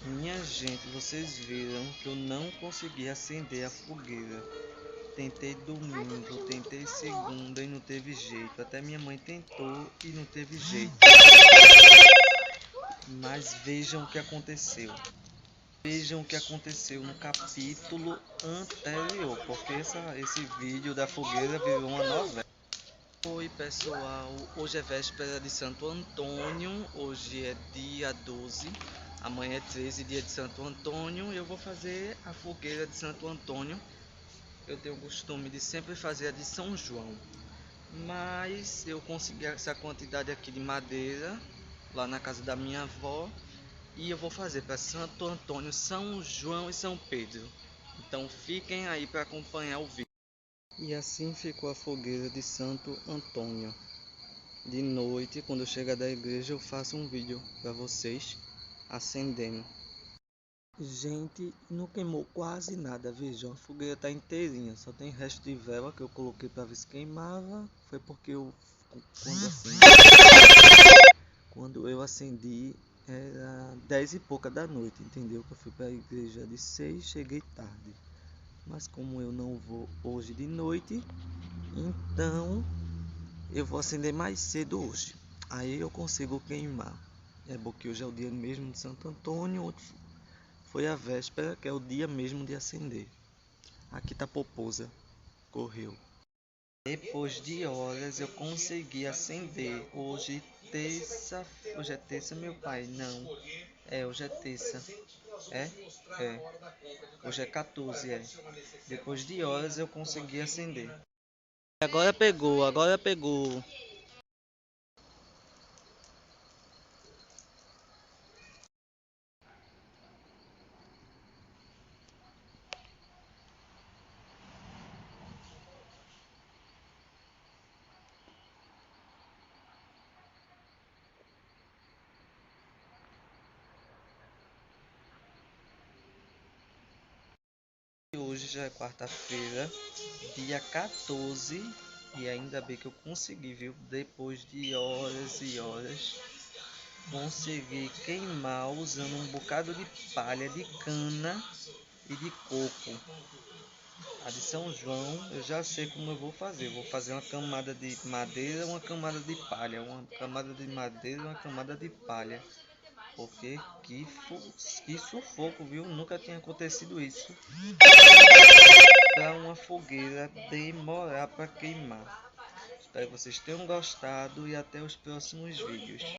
Minha gente, vocês viram que eu não consegui acender a fogueira. Tentei domingo, tentei segunda e não teve jeito. Até minha mãe tentou e não teve jeito. Mas vejam o que aconteceu. Vejam o que aconteceu no capítulo anterior, porque esse vídeo da fogueira virou uma novela. Oi pessoal, hoje é véspera de Santo Antônio, hoje é dia 12, amanhã é 13, dia de Santo Antônio. Eu vou fazer a fogueira de Santo Antônio. Eu tenho o costume de sempre fazer a de São João, mas eu consegui essa quantidade aqui de madeira lá na casa da minha avó e eu vou fazer para Santo Antônio, São João e São Pedro. Então fiquem aí para acompanhar o vídeo. E assim ficou a fogueira de Santo Antônio. De noite, quando eu chegar da igreja, eu faço um vídeo para vocês acendendo. Gente, não queimou quase nada, vejam, a fogueira tá inteirinha, só tem resto de vela que eu coloquei para ver se queimava. Foi porque quando eu acendi era 10 e pouca da noite, entendeu? Que eu fui para a igreja de 6, cheguei tarde. Mas como eu não vou hoje de noite, então eu vou acender mais cedo hoje. Aí eu consigo queimar. É porque hoje é o dia mesmo de Santo Antônio, foi a véspera, que é o dia mesmo de acender. Aqui tá Poposa, correu. Depois de horas eu consegui acender. Hoje é terça, meu pai? Não. Hoje é terça. É? É. Hoje é 14, é. Depois de horas eu consegui acender. Agora pegou, agora pegou. Hoje já é quarta-feira, dia 14, e ainda bem que eu consegui, viu? Depois de horas e horas, consegui queimar usando um bocado de palha de cana e de coco. A de São João eu já sei como eu vou fazer. Vou fazer uma camada de madeira, uma camada de palha, uma camada de madeira, uma camada de palha. Porque que sufoco, viu? Nunca tinha acontecido isso. Para uma fogueira demorar para queimar. Espero que vocês tenham gostado e até os próximos vídeos.